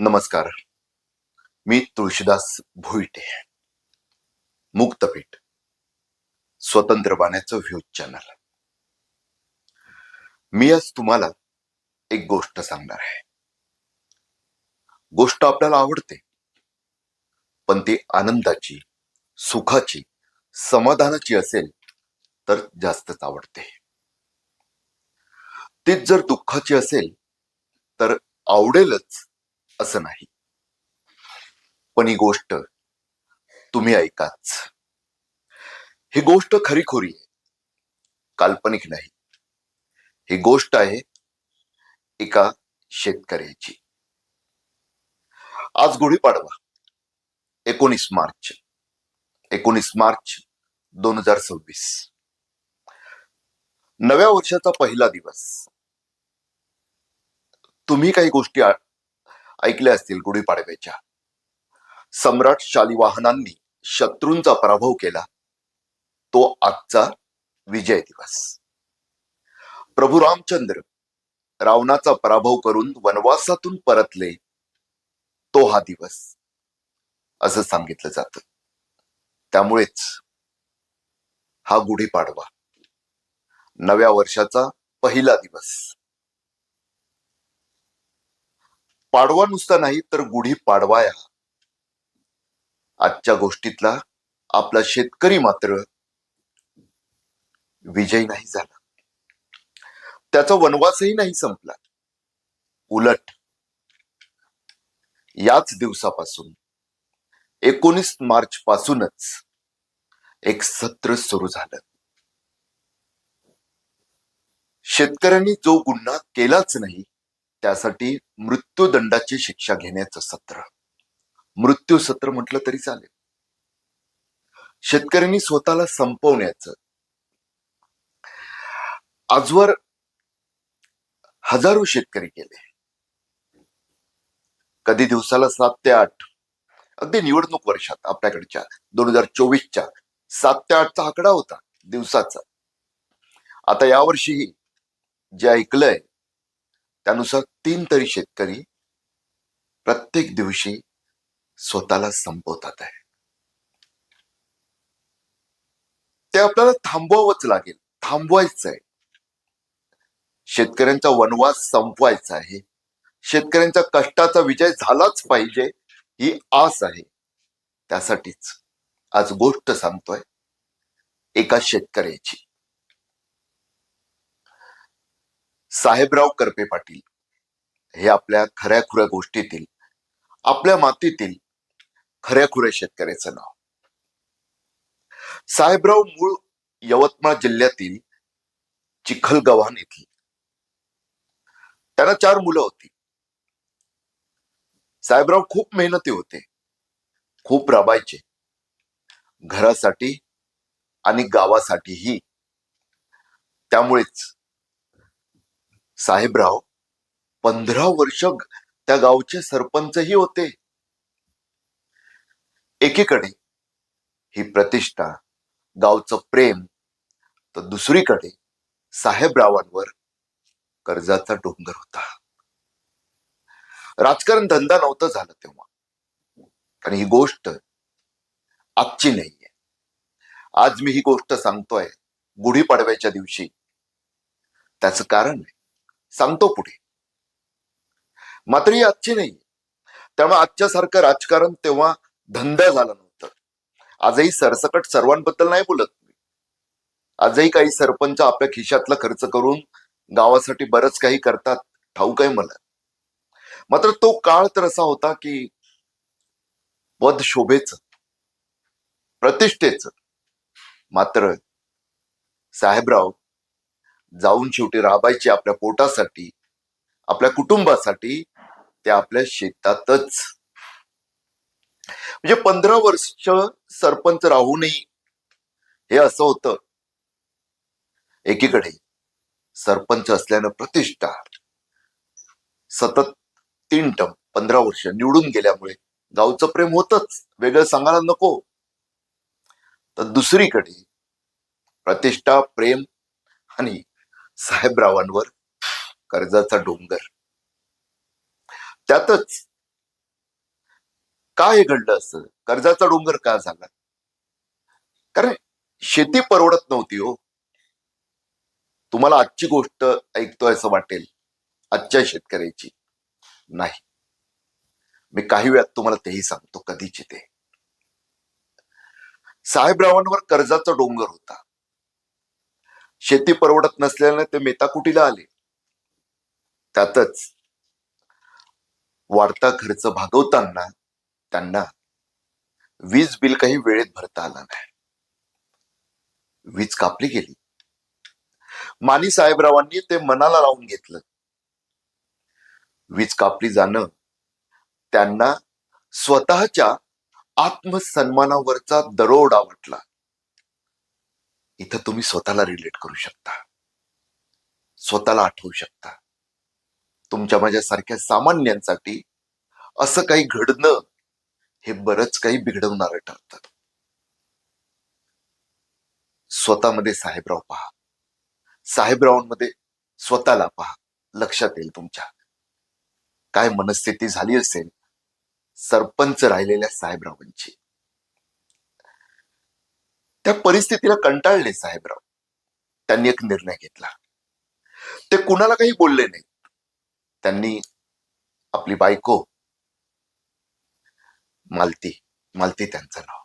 नमस्कार. मी तुळशीदास भोईटे. मुक्तपीठ, स्वतंत्र बाण्याचं views channel. मी आज तुम्हाला एक गोष्ट सांगणार आहे. गोष्ट आपल्याला आवडते, पण ती आनंदाची, सुखाची, समाधानाची असेल तर जास्तच आवडते. तीच जर दुःखाची असेल तर आवडेलच असं नाही. पण ही गोष्ट तुम्ही ऐकाच. ही गोष्ट खरीखुरी आहे, काल्पनिक नाही. ही गोष्ट आहे एका शेतकऱ्याची. आज गुढीपाडवा 19 मार्च 2026, नव्या वर्षाचा पहिला दिवस. तुम्ही काही गोष्टी ऐकल्या असतील गुढीपाडव्याच्या. सम्राट शालिवाहनांनी शत्रूंचा पराभव केला, तो आजचा विजय दिवस. प्रभू रामचंद्र रावणाचा पराभव करून वनवासातून परतले, तो हा दिवस असं सांगितलं जातं. त्यामुळेच हा गुढीपाडवा, नव्या वर्षाचा पहिला दिवस. पाडवा नुसता नाही तर गुढी पाडवाया. आजच्या गोष्टीतला आपला शेतकरी मात्र विजयी नाही झाला, त्याचा वनवासही नाही संपला. उलट याच दिवसापासून 19 मार्च पासूनच एक सत्र सुरू झालं. शेतकऱ्यांनी जो गुन्हा केलाच नाही त्यासाठी मृत्यूदंडाची शिक्षा घेण्याचं सत्र. मृत्यू सत्र म्हटलं तरी चालेल. शेतकऱ्यांनी स्वतःला संपवण्याचं. आजवर हजारो शेतकरी गेले. कधी दिवसाला 7 ते 8, अगदी निवडणूक वर्षात आपल्याकडच्या 2024च्या 7 ते 8चा आकडा होता दिवसाचा. आता यावर्षी जे ऐकलंय त्यानुसार 3 तरी शेतकरी प्रत्येक दिवशी स्वतःला संपवतात आहे. ते आपल्याला थांबवावंच लागेल, थांबवायचं आहे. शेतकऱ्यांचा वनवास संपवायचा आहे. शेतकऱ्यांच्या कष्टाचा विजय झालाच पाहिजे ही आस आहे. त्यासाठीच आज गोष्ट सांगतोय एका शेतकऱ्याची. साहेबराव करपे पाटील हे आपल्या खऱ्याखुऱ्या गोष्टीतील, आपल्या मातीतील खऱ्याखुऱ्या शेतकऱ्याचं नाव. साहेबराव मूळ यवतमाळ जिल्ह्यातील चिखलगव्हाण येथील. त्यांना 4 मुलं होती. साहेबराव खूप मेहनती होते, खूप राबायचे घरासाठी आणि गावासाठीही. त्यामुळेच साहेबराव 15 वर्ष त्या गावचे सरपंचही होते. एकीकडे ही प्रतिष्ठा, गावचं प्रेम, तर दुसरीकडे साहेबरावांवर कर्जाचा डोंगर होता. राजकारण धंदा नव्हतं झालं तेव्हा. आणि ही गोष्ट आजची नाहीये. आज मी ही गोष्ट सांगतोय गुढीपाडव्याच्या दिवशी. त्याचं कारण आहे, सांगतो पुढे. मात्र ही आजची नाही. त्यामुळे आजच्यासारखं राजकारण तेव्हा धंदा झाला नव्हतं. आजही सरसकट सर्वांबद्दल नाही बोलत मी. आजही काही सरपंच आपल्या खिशातला खर्च करून गावासाठी बरंच काही करतात, ठाऊक आहे मला. मात्र तो काळ तर असा होता की पद शोभेच, प्रतिष्ठेच. मात्र साहेबराव जाऊन शेवटी राबायचे आपल्या पोटासाठी, आपल्या कुटुंबासाठी, ते आपल्या शेतातच. म्हणजे 15 वर्ष सरपंच राहूनही हे असं होतं. एकीकडे सरपंच असल्यानं प्रतिष्ठा, सतत 3 टर्म 15 वर्ष निवडून गेल्यामुळे गावचं प्रेम होतच, वेगळं सांगायला नको. तर दुसरीकडे प्रतिष्ठा, प्रेम आणि साहेबरावांवर कर्जाचा डोंगर. त्यातच का हे घडलं असं, कर्जाचा डोंगर का झाला? कारण शेती परवडत नव्हती हो. तुम्हाला आजची गोष्ट ऐकतोय असं वाटेल, आजच्या शेतकऱ्याची नाही. मी काही वेळात तुम्हाला तेही सांगतो कधीची ते. साहेबरावांवर कर्जाचा डोंगर होता. शेती परवडत नसल्याने ते मेताकुटीला आले. त्यातच वाढता खर्च भागवताना त्यांना वीज बिल काही वेळेत भरता आलं नाही. वीज कापली गेली. मानी साहेबरावांनी ते मनाला लावून घेतलं. वीज कापली जाणं त्यांना स्वतःच्या आत्मसन्मानावरचा दरोडा वाटला. इथं तुम्ही स्वतःला रिलेट करू शकता, स्वतःला आठवू शकता. तुमच्या माझ्यासारख्या सामान्यांसाठी असं काही घडणं हे बरंच काही बिघडवणारं ठरतं. स्वतःमध्ये साहेबराव पहा, साहेबरावांमध्ये स्वतःला पहा. लक्षात येईल तुमच्या काय मनस्थिती झाली असेल सरपंच राहिलेल्या साहेबरावांची. त्या परिस्थितीला कंटाळले साहेबराव. त्यांनी एक निर्णय घेतला. ते कुणाला काही बोलले नाही. त्यांनी आपली बायको मालती, मालती त्यांचं नाव,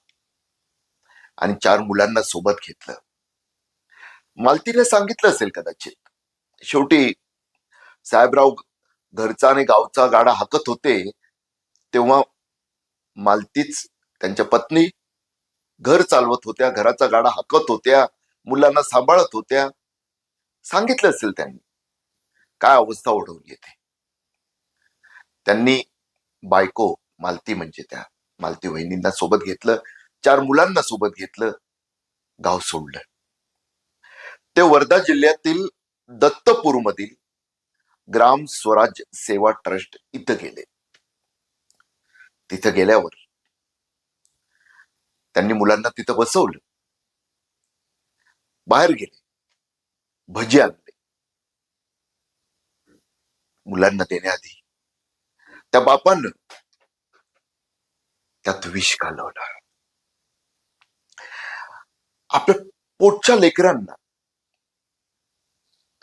आणि 4 मुलांना सोबत घेतलं. मालतीने सांगितलं असेल कदाचित, शेवटी साहेबराव घरचा आणि गावचा गाडा हाकत होते तेव्हा मालतीच, त्यांच्या पत्नी, घर चालवत होत्या, घराचा गाडा हाकत होत्या, मुलांना सांभाळत होत्या. सांगितलं असेल त्यांनी काय अवस्था ओढवली येते. त्यांनी बायको मालती, म्हणजे त्या मालती वहिनींना सोबत घेतलं, 4 मुलांना सोबत घेतलं, गाव सोडलं. ते वर्धा जिल्ह्यातील दत्तपूर मधील ग्राम स्वराज सेवा ट्रस्ट इथं गेले. तिथं गेल्यावर त्यांनी मुलांना तिथं बसवलं. बाहेर गेले, भजी आणले. मुलांना देण्याआधी त्या बापानं त्यात विष घालवलं. आपल्या पोटच्या लेकरांना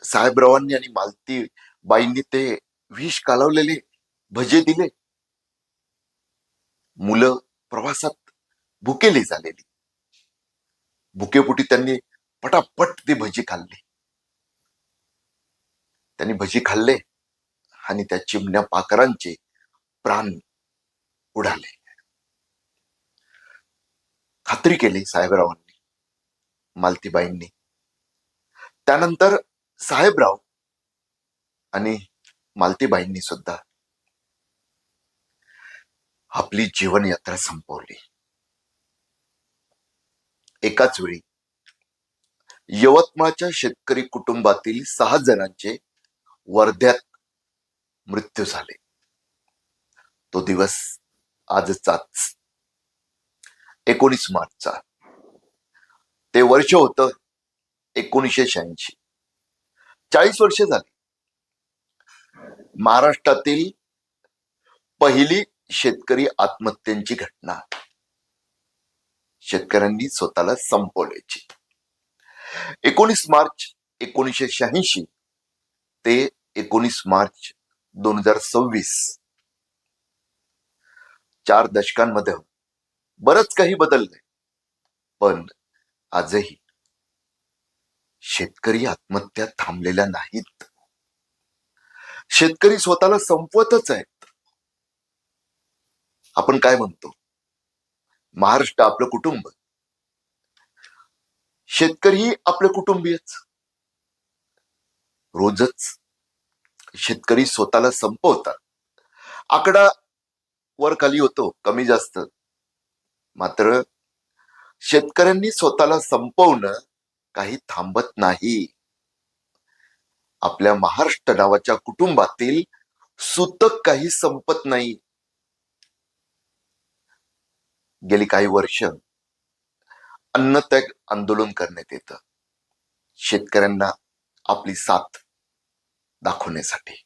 साहेबरावांनी आणि मालती बाईंनी ते विष कालवलेले भजे दिले. मुलं प्रवासात भुकेली झालेली. भुकेपोटी त्यांनी पटापट ती भजी खाल्ली. त्यांनी भजी खाल्ले आणि त्या चिमण्या पाखरांचे प्राण उडाले. खात्री केली साहेबरावांनी, मालतीबाईंनी. त्यानंतर साहेबराव आणि मालतीबाईंनी सुद्धा आपली जीवनयात्रा संपवली. एकाच वेळी यवतमाळच्या शेतकरी कुटुंबातील 6 जणांचे वर्ध्यात मृत्यू झाले. तो दिवस आजचाच, 19 मार्चचा. ते वर्ष होतं 1986. 40 वर्ष झाली. महाराष्ट्रातील पहिली शेतकरी आत्महत्यांची घटना. शेतकऱ्यांनी स्वतःला संपवल्याची. 19 मार्च 1986 ते 19 मार्च 2026, 4 दशकांमध्ये बरंच काही बदललंय. पण आजही शेतकरी आत्महत्या थांबलेल्या नाहीत. शेतकरी स्वतःला संपवतच आहेत. आपण काय म्हणतो, महाराष्ट्र आपलं कुटुंब, शेतकरी आपले कुटुंबीयच. रोजच शेतकरी स्वतःला संपवतात. आकडा वर खाली होतो, कमी जास्त. मात्र शेतकऱ्यांनी स्वतःला संपवणं काही थांबत नाही. आपल्या महाराष्ट्र नावाच्या कुटुंबातील सुतक काही संपत नाही. गेली काही वर्ष अन्नत्याग आंदोलन करण्यात येतं, शेतकऱ्यांना आपली साथ दाखवण्यासाठी.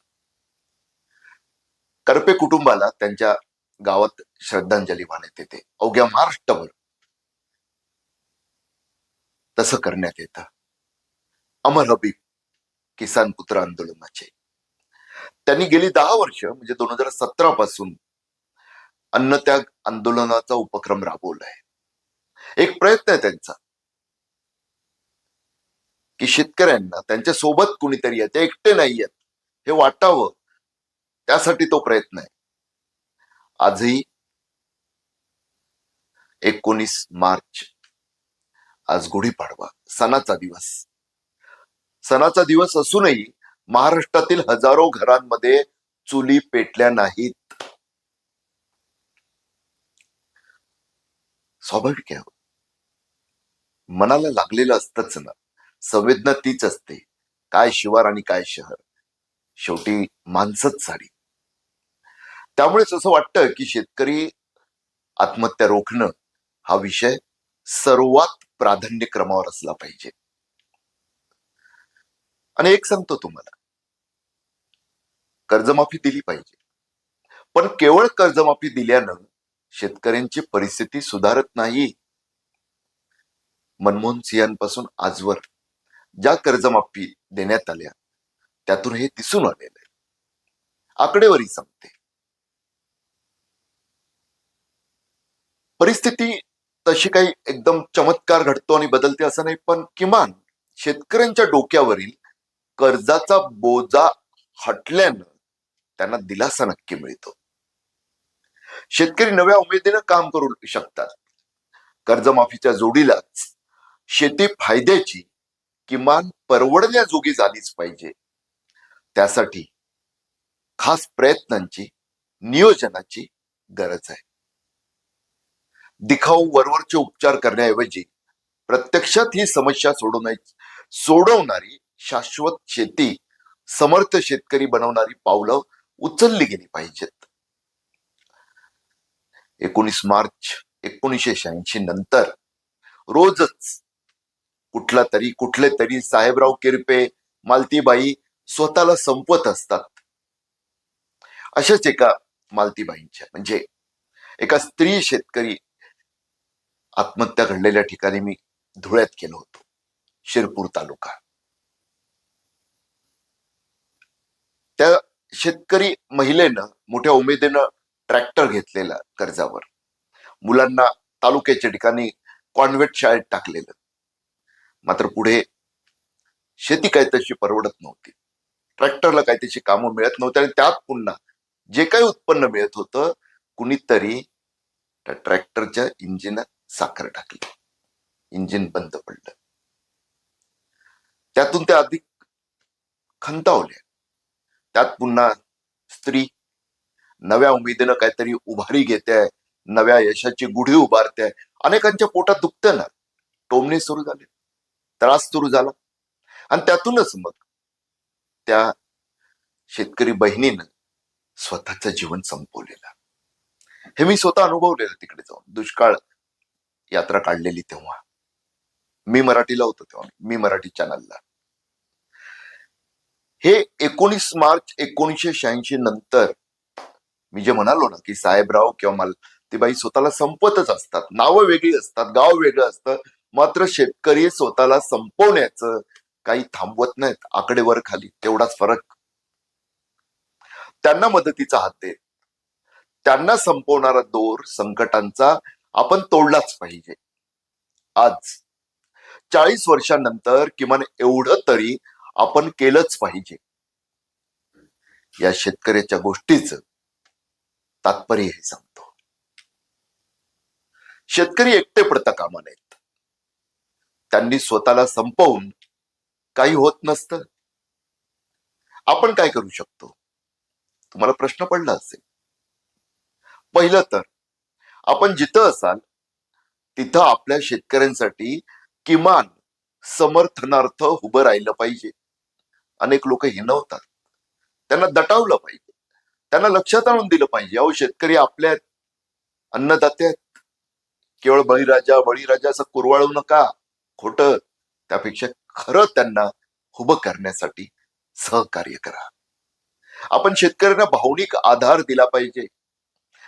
करपे कुटुंबाला त्यांच्या गावात श्रद्धांजली वाहण्यात येते. अवघ्या महाराष्ट्रभर तसं करण्यात येतं. अमर हबीब किसान पुत्र आंदोलनाचे त्यांनी गेली 10 वर्ष म्हणजे 2017 पासून अन्नत्याग आंदोलनाचा उपक्रम राबवलाय. एक प्रयत्न आहे त्यांचा की शेतकऱ्यांना त्यांच्या सोबत कुणीतरी आहे, ते एकटे नाही आहेत हे वाटावं, त्यासाठी तो प्रयत्न आहे. आजही 19 मार्च, आज गुढीपाडवा, सणाचा दिवस. सणाचा दिवस असूनही महाराष्ट्रातील हजारो घरांमध्ये चुली पेटल्या नाहीत. स्वाभाविक आहे, मनाला लागलेलं असतंच ना. संवेदना तीच असते, काय शिवार आणि काय शहर, शेवटी माणसंच साडी. त्यामुळेच असं वाटतं की शेतकरी आत्महत्या रोखणं हा विषय सर्वात प्राधान्यक्रमावर असला पाहिजे. आणि एक सांगतो तुम्हाला, कर्जमाफी दिली पाहिजे, पण केवळ कर्जमाफी दिल्यानं शेतकऱ्यांची परिस्थिती सुधारत नाही. मनमोहन सिंहांपासून आजवर ज्या कर्जमाफी देण्यात आल्या त्यातून हे दिसून आलेलं आहे. आकडेवारी सांगते. परिस्थिती तशी काही एकदम चमत्कार घडतो आणि बदलते असं नाही, पण किमान शेतकऱ्यांच्या डोक्यावरील कर्जाचा बोजा हटल्यानं त्यांना दिलासा नक्की मिळतो. शेतकरी नव्या उमेदीनं काम करू शकतात. कर्जमाफीच्या जोडीलाच शेती फायद्याची किमान परवडण्याजोगी झालीच पाहिजे. त्यासाठी खास प्रयत्नांची, नियोजनाची गरज आहे. दिखाऊ वरवरचे उपचार करण्याऐवजी प्रत्यक्षात ही समस्या सोडवणारी शाश्वत शेती, समर्थ शेतकरी बनवणारी पावलं उचलली गेली पाहिजेत. 19 मार्च 1986 नंतर रोजच कुठले तरी साहेबराव किरपे, मालतीबाई स्वतःला संपवत असतात. अशाच एका मालतीबाईंच्या म्हणजे एका स्त्री शेतकरी आत्महत्या घडलेल्या ठिकाणी मी धुळ्यात गेलो होतो, शिरपूर तालुका. त्या शेतकरी महिलेनं मोठ्या उमेदीनं ट्रॅक्टर घेतलेला कर्जावर, मुलांना तालुक्याच्या ठिकाणी कॉन्व्हेंट शाळेत टाकलेलं. मात्र पुढे शेती काही तशी परवडत नव्हती, ट्रॅक्टरला काही तशी कामं मिळत नव्हती, आणि त्यात पुन्हा जे काही उत्पन्न मिळत होतं, कुणीतरी त्या ट्रॅक्टरच्या इंजिनात साखर टाकली, इंजिन बंद पडलं. त्यातून ते अधिक खंतावले. त्यात पुन्हा स्त्री नव्या उमेदीनं काहीतरी उभारी घेते, नव्या यशाची गुढी उभारते. अनेकांच्या पोटात दुखतं ना, टोमणे सुरू झाले, त्रास सुरू झाला, आणि त्यातूनच मग त्या शेतकरी बहिणीनं स्वतःचं जीवन संपवलेलं. हे मी स्वतः अनुभवलेलं तिकडे जाऊन. दुष्काळ यात्रा काढलेली तेव्हा मी मराठीला होतो, तेव्हा मी मराठी चॅनलला. हे 19 मार्च 1986 नंतर मी जे म्हणालो ना की साहेबराव किंवा मालतीबाई स्वतःला संपवतच असतात. नावं वेगळी असतात, गाव वेगळं असतं, मात्र शेतकरी स्वतःला संपवण्याचं काही थांबवत नाहीत. आकडेवर खाली तेवढाच फरक. त्यांना मदतीचा हात देत, त्यांना संपवणारा दोर संकटांचा आपण तोडलाच पाहिजे. आज 40 वर्षांनंतर किमान एवढं तरी आपण केलंच पाहिजे. या शेतकऱ्याच्या गोष्टीचं तात्पर्य हे सांगतो. शेतकरी एकटे पडता कामा नयेत. त्यांनी स्वतःला संपवून काही होत नसतं. आपण काय करू शकतो, तुम्हाला प्रश्न पडला असेल. पहिलं तर आपण जिथं असाल तिथं आपल्या शेतकऱ्यांसाठी किमान समर्थनार्थ उभं राहिलं पाहिजे. अनेक लोक हिणवतात, त्यांना दटावलं पाहिजे, त्यांना लक्षात आणून दिलं पाहिजे, अहो शेतकरी आपल्या अन्नदाते आहेत. केवळ बळीराजा असं कुरवाळू नका, खोटं. त्यापेक्षा खरं त्यांना उभं करण्यासाठी सहकार्य करा. आपण शेतकऱ्यांना भावनिक आधार दिला पाहिजे.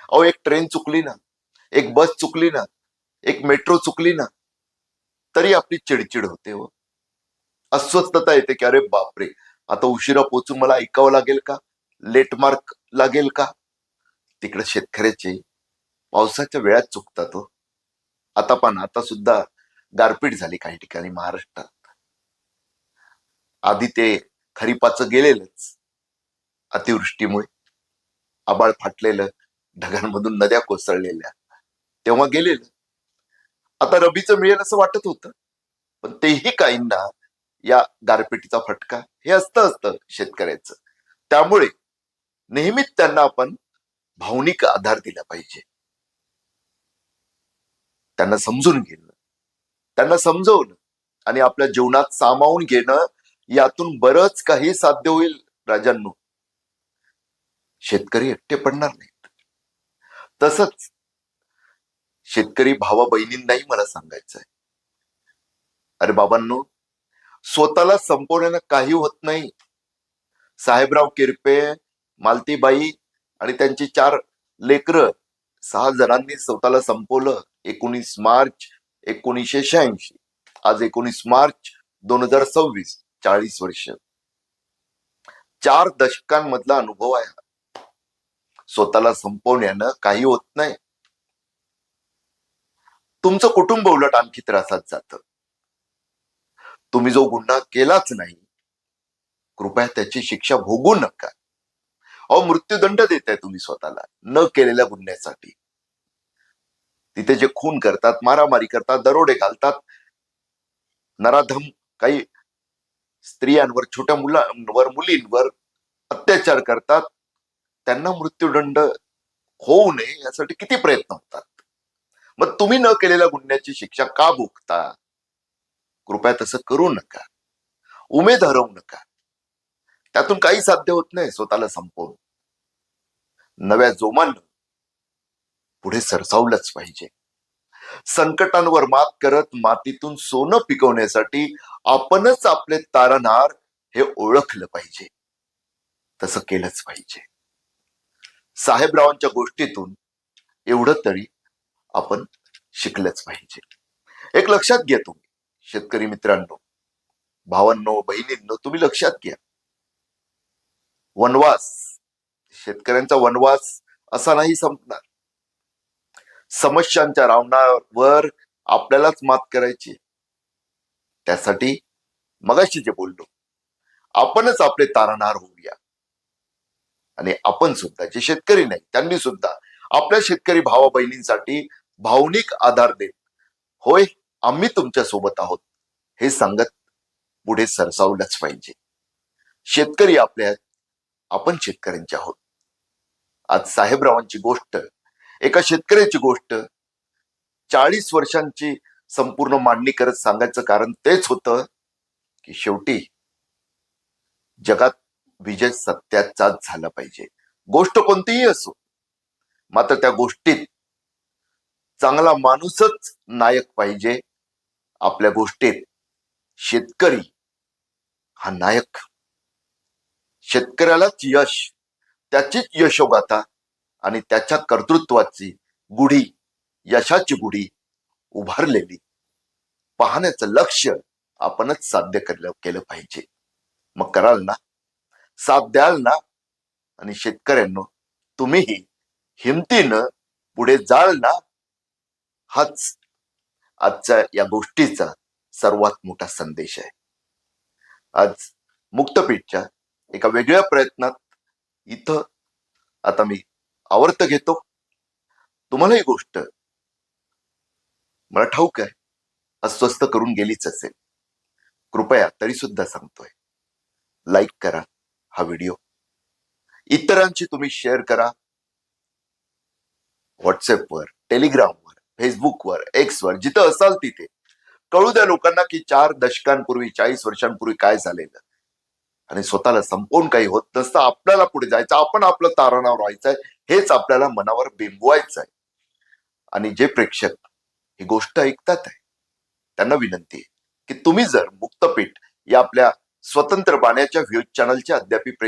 अहो, एक ट्रेन चुकली ना, एक बस चुकली ना, एक मेट्रो चुकली ना, तरी आपली चिडचिड होते हो. अस्वस्थता येते की अरे बापरे, आता उशिरा पोचून मला ऐकावं लागेल का, लेट मार्क लागेल का. तिकडे शेतकऱ्याचे पावसाच्या वेळात चुकतात हो. आता पण आता सुद्धा गारपीट झाली काही ठिकाणी महाराष्ट्रात. आधी ते खरीपाचं गेलेलंच, अतिवृष्टीमुळे आबाळ फाटलेलं, ढगांमधून नद्या कोसळलेल्या, तेव्हा गेलेलं. आता रबीचं मिळेल असं वाटत होतं, पण तेही काहींना या गारपिटीचा फटका हे असतं शेतकऱ्याचं. त्यामुळे नेहमीच त्यांना आपण भावनिक आधार दिला पाहिजे. त्यांना समजून घेणं, त्यांना समजवणं आणि आपल्या जीवनात सामावून घेणं, यातून बरंच काही साध्य होईल. राजांनो, शेतकरी एकटे पडणार नाहीत. तसंच शेतकरी भावा बहिणींनाही मला सांगायचंय, अरे बाबांनो, स्वतःला संपवण्यानं काही होत नाही. साहेबराव किरपे, मालतीबाई आणि त्यांची 4 लेकरं, 6 जणांनी स्वतःला संपवलं 19 मार्च 1986. आज 19 मार्च 2026, 40 वर्ष, 4 दशकांमधला अनुभव आहे. स्वतःला संपवण्यानं काही होत नाही. तुमचं कुटुंब उलट आणखी त्रासात जातं. तुम्ही जो गुन्हा केलाच नाही, कृपया त्याची शिक्षा भोगू नका. अहो, मृत्यूदंड देताय तुम्ही स्वतःला न केलेल्या गुन्ह्यासाठी. तिथे जे खून करतात, मारामारी करतात, दरोडे घालतात, नराधम काही स्त्रियांवर, छोट्या मुलांवर, मुलींवर अत्याचार करतात, त्यांना मृत्यूदंड होऊ नये यासाठी किती प्रयत्न होतात. मग तुम्ही न केलेल्या गुन्ह्याची शिक्षा का भोगता? कृपया तसं करू नका. उमेद हरवू नका. त्यातून काही साध्य होत नाही स्वतःला संपवून. नव्या जोमानं पुढे सरसावलंच पाहिजे. संकटांवर मात करत मातीतून सोनं पिकवण्यासाठी आपणच आपले तारणहार हे ओळखलं पाहिजे. तसं केलंच पाहिजे. साहेबरावांच्या गोष्टीतून एवढं तरी आपण शिकलंच पाहिजे. एक लक्षात घ्या तुम्ही शेतकरी मित्रांनो, भावांनो, बहिणींनो, तुम्ही लक्षात घ्या. वनवास, शेतकऱ्यांचा वनवास असा नाही संपणार. समस्यांच्या रावणावर आपल्यालाच मात करायची. त्यासाठी मगाशी जे बोललो, आपणच आपले तारणहार होऊया. आणि आपण सुद्धा, जे शेतकरी नाही त्यांनी सुद्धा आपल्या शेतकरी भावा बहिणींसाठी भावनिक आधार देत, होय आम्ही तुमच्या सोबत आहोत हे सांगत पुढे सरसावलंच पाहिजे. शेतकरी आपले आहेत, आपण शेतकऱ्यांचे आहोत. आज साहेबरावांची गोष्ट, एका शेतकऱ्याची गोष्ट 40 वर्षांची संपूर्ण मांडणी करत सांगायचं कारण तेच होतं की शेवटी जगात विजय सत्याचाच झाला पाहिजे. गोष्ट कोणतीही असो, मात्र त्या गोष्टीत चांगला माणूसच नायक पाहिजे. आपल्या गोष्टीत शेतकरी हा नायक, शेतकऱ्यालाच यश, त्याचीच यशोगाथा आणि त्याच्या कर्तृत्वाची गुढी, यशाची गुढी उभारलेली पाहण्याचं लक्ष आपणच साध्य केलं पाहिजे. मग कराल ना, साथ द्याल ना, आणि शेतकऱ्यांनो तुम्हीही हिमतीनं पुढे जाल ना. हाच आजच्या या गोष्टीचा सर्वात मोठा संदेश आहे. आज मुक्तपीठच्या एका वेगळ्या प्रयत्नात इथं आता मी आवर्त घेतो. तुम्हाला ही गोष्ट मला ठाऊक आहे अस्वस्थ करून गेलीच असेल. कृपया तरी सुद्धा सांगतोय, लाईक करा हा व्हिडिओ, इतरांशी तुम्ही शेअर करा. व्हॉट्सअपवर, टेलिग्रामवर, फेसबुकवर, एक्सवर, जिथं असाल तिथे कळू द्या लोकांना की 4 दशकांपूर्वी, 40 वर्षांपूर्वी काय झालेलं. आणि स्वतःला संपवून काही होत नसतं. आपल्याला पुढे जायचं, आपण आपलं तारणावर व्हायचंय, हेच आपल्याला मनावर बिंबवायचं आहे. आणि जे प्रेक्षक ही गोष्ट ऐकतात आहे त्यांना विनंती आहे की तुम्ही जर मुक्तपीठ या आपल्या स्वतंत्र बाण्याच्या व्ह्यूज चॅनलचे अद्याप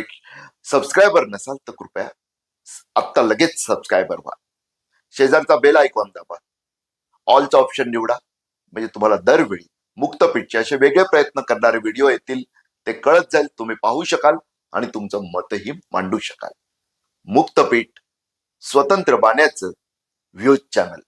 सबस्क्रायबर नसाल तर कृपया आत्ता लगेच सबस्क्रायबर व्हा. शेजारचा बेल आयकॉन दाबा, ऑलचा ऑप्शन निवडा, म्हणजे तुम्हाला दरवेळी मुक्तपीठचे असे वेगळे प्रयत्न करणारे व्हिडिओ येतील, ते कळत जाईल, तुम्ही पाहू शकाल आणि तुमचं मतही मांडू शकाल. मुक्तपीठ, स्वतंत्र बाण्याचं व्ह्यूज चॅनल.